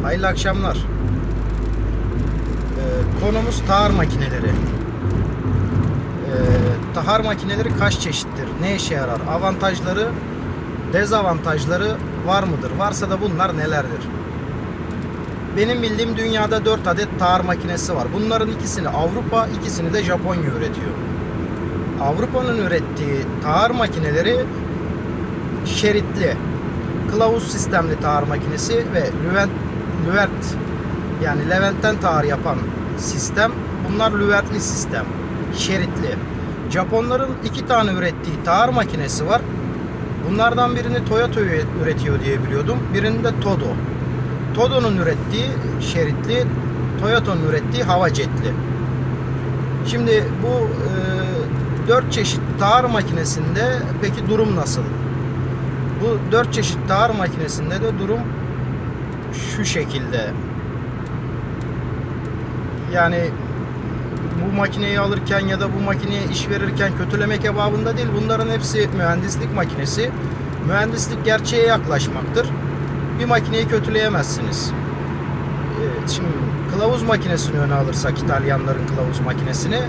Hayırlı akşamlar. Konumuz tahar makineleri. Tahar makineleri kaç çeşittir? Ne işe yarar? Avantajları, dezavantajları var mıdır? Varsa da bunlar nelerdir? Benim bildiğim dünyada 4 adet tahar makinesi var. Bunların ikisini Avrupa, ikisini de Japonya üretiyor. Avrupa'nın ürettiği tahar makineleri şeritli, kılavuz sistemli tahar makinesi ve lüvert, yani Levent'ten tahar yapan sistem. Bunlar lüvertli sistem, şeritli. Japonların 2 tane ürettiği tahar makinesi var. Bunlardan birini Toyota üretiyor diye biliyordum. Birini de Todo. Todo'nun ürettiği şeritli, Toyota'nın ürettiği hava jetli. Şimdi bu 4 çeşit tahar makinesinde peki durum nasıl? Bu 4 çeşit tahar makinesinde de durum şu şekilde. Yani bu makineyi alırken ya da bu makineye iş verirken kötülemek ebabında değil. Bunların hepsi mühendislik makinesi. Mühendislik gerçeğe yaklaşmaktır. Bir makineyi kötüleyemezsiniz. Şimdi kılavuz makinesini öne alırsak, İtalyanların kılavuz makinesini,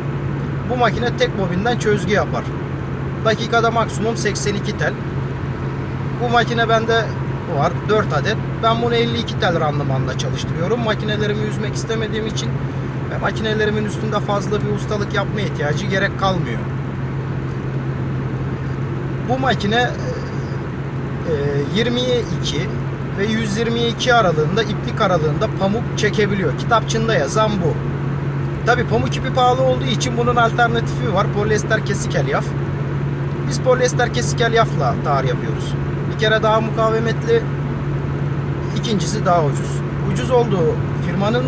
bu makine tek bobinden çözgü yapar. Dakikada maksimum 82 tel. Bu makine bende var 4 adet. Ben bunu 52 tel randımanla çalıştırıyorum. Makinelerimi üzmek istemediğim için ve makinelerimin üstünde fazla bir ustalık yapma ihtiyacı gerek kalmıyor. Bu makine 22 ve 122 aralığında, iplik aralığında pamuk çekebiliyor. Kitapçığında yazan bu. Tabi pamuk ipi pahalı olduğu için bunun alternatifi var. Polyester kesik elyaf. Biz polyester kesik elyafla tahar yapıyoruz. Bir kere daha mukavemetli, ikincisi daha ucuz. Ucuz olduğu firmanın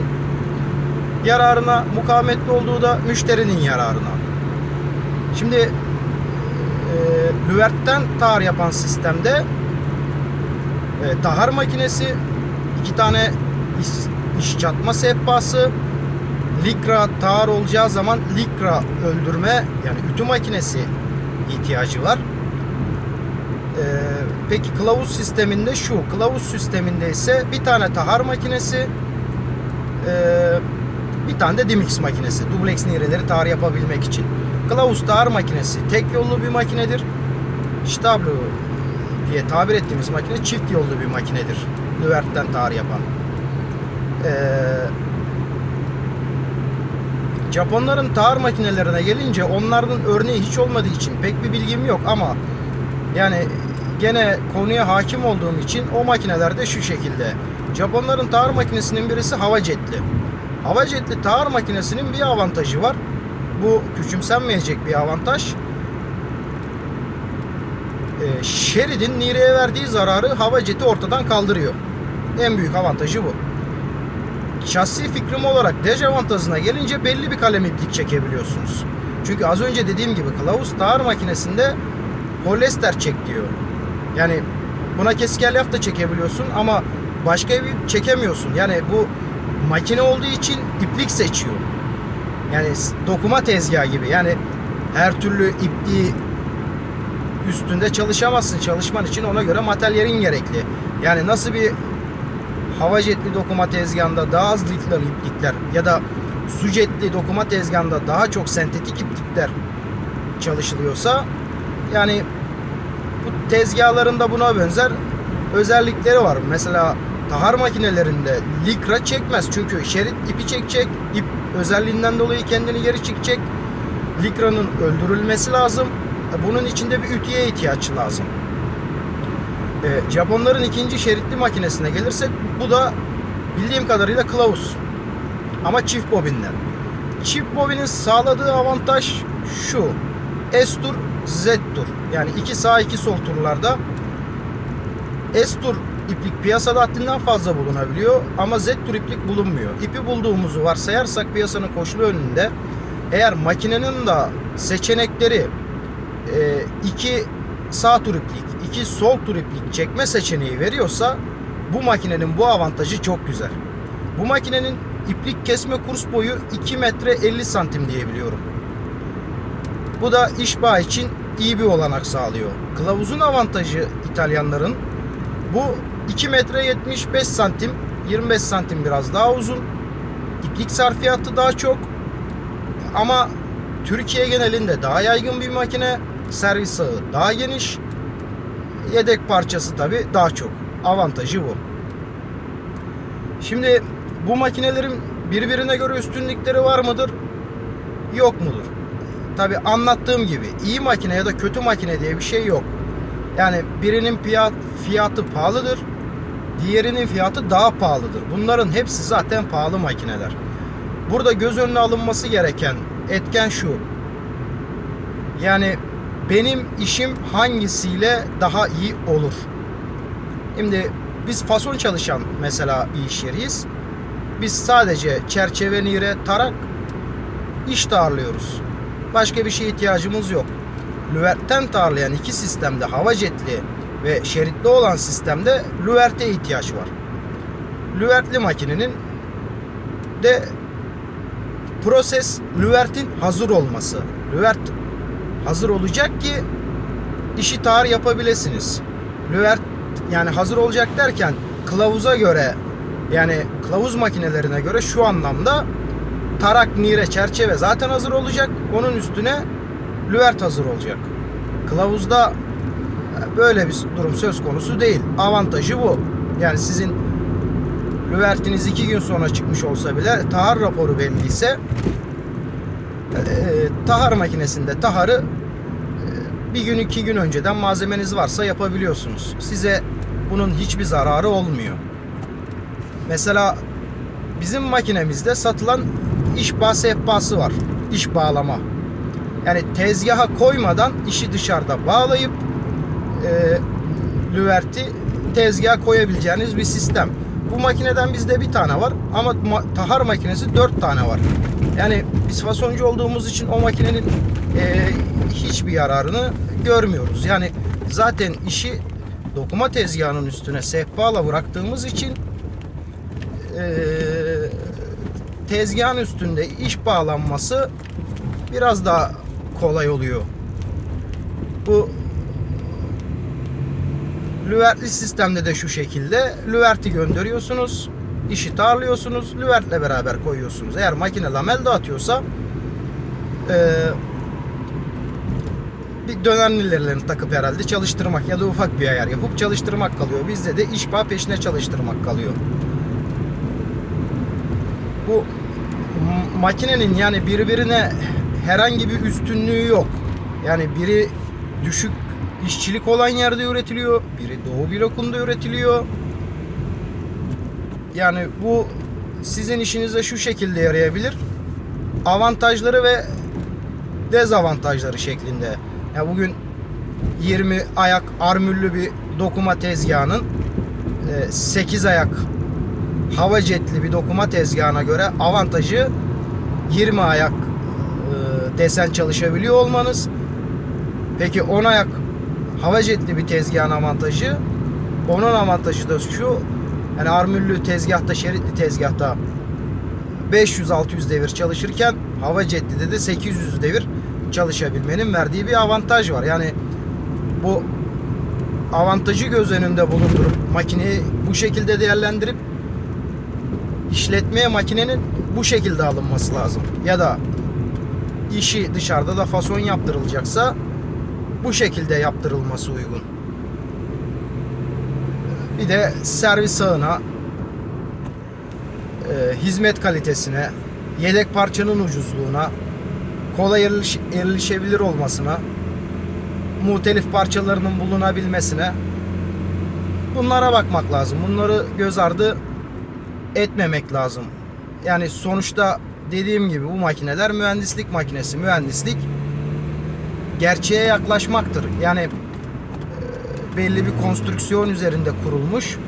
yararına, mukavemetli olduğu da müşterinin yararına. Şimdi lüvertten tahar yapan sistemde tahar makinesi, 2 tane iş çatma sehpası, likra tahar olacağı zaman likra öldürme, yani ütü makinesi ihtiyacı var. Peki kılavuz sisteminde şu. Kılavuz sisteminde ise bir tane tahar makinesi, bir tane de Dimix makinesi. Dubleks nireleri tahar yapabilmek için. Kılavuz tahar makinesi tek yollu bir makinedir. Stablo diye tabir ettiğimiz makine çift yollu bir makinedir. Lüvertten tahar yapan. Japonların tahar makinelerine gelince onların örneği hiç olmadığı için pek bir bilgim yok ama yani gene konuya hakim olduğum için o makinelerde şu şekilde. Japonların tahar makinesinin birisi hava jetli. Hava jetli tahar makinesinin bir avantajı var. Bu küçümsenmeyecek bir avantaj. Şeridin nireye verdiği zararı hava jeti ortadan kaldırıyor. En büyük avantajı bu. Şahsi fikrim olarak dezavantajına gelince belli bir kalem iplik çekebiliyorsunuz. Çünkü az önce dediğim gibi kılavuz tahar makinesinde polyester çek diyor. Yani buna kesik elyaf da çekebiliyorsun ama başka bir çekemiyorsun. Yani bu makine olduğu için iplik seçiyor. Yani dokuma tezgahı gibi. Yani her türlü ipliği üstünde çalışamazsın. Çalışman için ona göre materyalin gerekli. Yani nasıl bir hava jetli dokuma tezgahında daha az litral iplikler ya da su jetli dokuma tezgahında daha çok sentetik iplikler çalışılıyorsa, yani bu tezgahlarında buna benzer özellikleri var. Mesela tahar makinelerinde likra çekmez. Çünkü şerit ipi çekecek. İp özelliğinden dolayı kendini geri çekecek. Likranın öldürülmesi lazım. Bunun için de bir ütüye ihtiyaç lazım. Japonların ikinci şeritli makinesine gelirsek, bu da bildiğim kadarıyla kılavuz. Ama çift bobinden. Çift bobinin sağladığı avantaj şu. S tur, Z tur. Yani 2 sağ 2 sol turlarda S tur iplik piyasada haddinden fazla bulunabiliyor ama Z tur iplik bulunmuyor. İpi bulduğumuzu varsayarsak piyasanın koşulu önünde, eğer makinenin de seçenekleri 2 sağ tur iplik, 2 sol tur iplik çekme seçeneği veriyorsa, bu makinenin bu avantajı çok güzel. Bu makinenin iplik kesme kurs boyu 2 metre 50 santim diye biliyorum. Bu da işbağ için iyi bir olanak sağlıyor. Kılavuzun avantajı İtalyanların, bu 2 metre 75 santim 25 santim biraz daha uzun. İplik sarfiyatı daha çok. Ama Türkiye genelinde daha yaygın bir makine. Servis ağı daha geniş. Yedek parçası tabi daha çok. Avantajı bu. Şimdi bu makinelerin birbirine göre üstünlükleri var mıdır? Yok mudur? Tabi anlattığım gibi iyi makine ya da kötü makine diye bir şey yok. Yani birinin fiyatı pahalıdır. Diğerinin fiyatı daha pahalıdır. Bunların hepsi zaten pahalı makineler. Burada göz önüne alınması gereken etken şu. Yani benim işim hangisiyle daha iyi olur? Şimdi biz fason çalışan mesela bir iş yeriyiz. Biz sadece çerçeve, nire, tarak iş tarlıyoruz. Başka bir şeye ihtiyacımız yok. Lüvertten tarlayan iki sistemde, hava jetli ve şeritli olan sistemde lüverte ihtiyaç var. Lüvertli makinenin de proses lüvertin hazır olması. Lüvert hazır olacak ki işi tar yapabilirsiniz. Lüvert yani hazır olacak derken kılavuza göre, yani kılavuz makinelerine göre şu anlamda tarak, nire, çerçeve zaten hazır olacak. Onun üstüne lüvert hazır olacak. Kılavuzda böyle bir durum söz konusu değil. Avantajı bu. Yani sizin lüvertiniz 2 gün sonra çıkmış olsa bile tahar raporu belliyse tahar makinesinde taharı bir gün 2 gün önceden malzemeniz varsa yapabiliyorsunuz. Size bunun hiçbir zararı olmuyor. Mesela bizim makinemizde satılan iş bağ sehpası var. İş bağlama. Yani tezgaha koymadan işi dışarıda bağlayıp lüverti tezgaha koyabileceğiniz bir sistem. Bu makineden bizde bir tane var ama tahar makinesi 4 tane var. Yani biz fasoncu olduğumuz için o makinenin hiçbir yararını görmüyoruz. Yani zaten işi dokuma tezgahının üstüne sehpayla bıraktığımız için tezgahın üstünde iş bağlanması biraz daha kolay oluyor. Bu lüvertli sistemde de şu şekilde lüverti gönderiyorsunuz, işi tarlıyorsunuz, lüvertle beraber koyuyorsunuz. Eğer makine lamel dağıtıyorsa bir dönemlilerini takıp herhalde çalıştırmak ya da ufak bir ayar yapıp çalıştırmak kalıyor. Bizde de iş bağ peşine çalıştırmak kalıyor. Bu makinenin yani birbirine herhangi bir üstünlüğü yok. Yani biri düşük işçilik olan yerde üretiliyor, biri Doğu blokunda üretiliyor. Yani bu sizin işinize şu şekilde yarayabilir. Avantajları ve dezavantajları şeklinde. Ya bugün 20 ayak armüllü bir dokuma tezgahının 8 ayak hava jetli bir dokuma tezgahına göre avantajı 20 ayak desen çalışabiliyor olmanız. Peki 10 ayak hava jetli bir tezgahın avantajı, onun avantajı da şu. Yani armüllü tezgahta, şeritli tezgahta 500-600 devir çalışırken hava jetlide de 800 devir çalışabilmenin verdiği bir avantaj var. Yani bu avantajı göz önünde bulundurup makineyi bu şekilde değerlendirip işletmeye makinenin bu şekilde alınması lazım. Ya da işi dışarıda da fason yaptırılacaksa bu şekilde yaptırılması uygun. Bir de servis ağına, hizmet kalitesine, yedek parçanın ucuzluğuna, kolay erişebilir olmasına, muhtelif parçalarının bulunabilmesine, bunlara bakmak lazım. Bunları göz ardı etmemek lazım. Yani sonuçta dediğim gibi bu makineler mühendislik makinesi. Mühendislik gerçeğe yaklaşmaktır. Yani belli bir konstrüksiyon üzerinde kurulmuş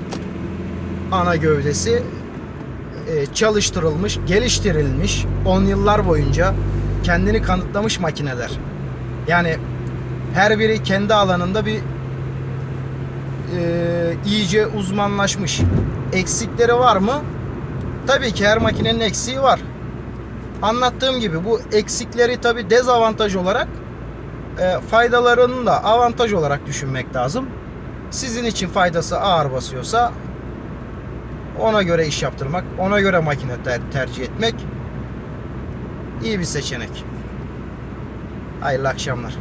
ana gövdesi çalıştırılmış, geliştirilmiş 10 yıllar boyunca kendini kanıtlamış makineler. Yani her biri kendi alanında bir iyice uzmanlaşmış. Eksikleri var mı? Tabii ki her makinenin eksiği var. Anlattığım gibi bu eksikleri tabii dezavantaj olarak faydalarını da avantaj olarak düşünmek lazım. Sizin için faydası ağır basıyorsa Ona göre iş yaptırmak, ona göre makine tercih etmek iyi bir seçenek. Hayırlı akşamlar.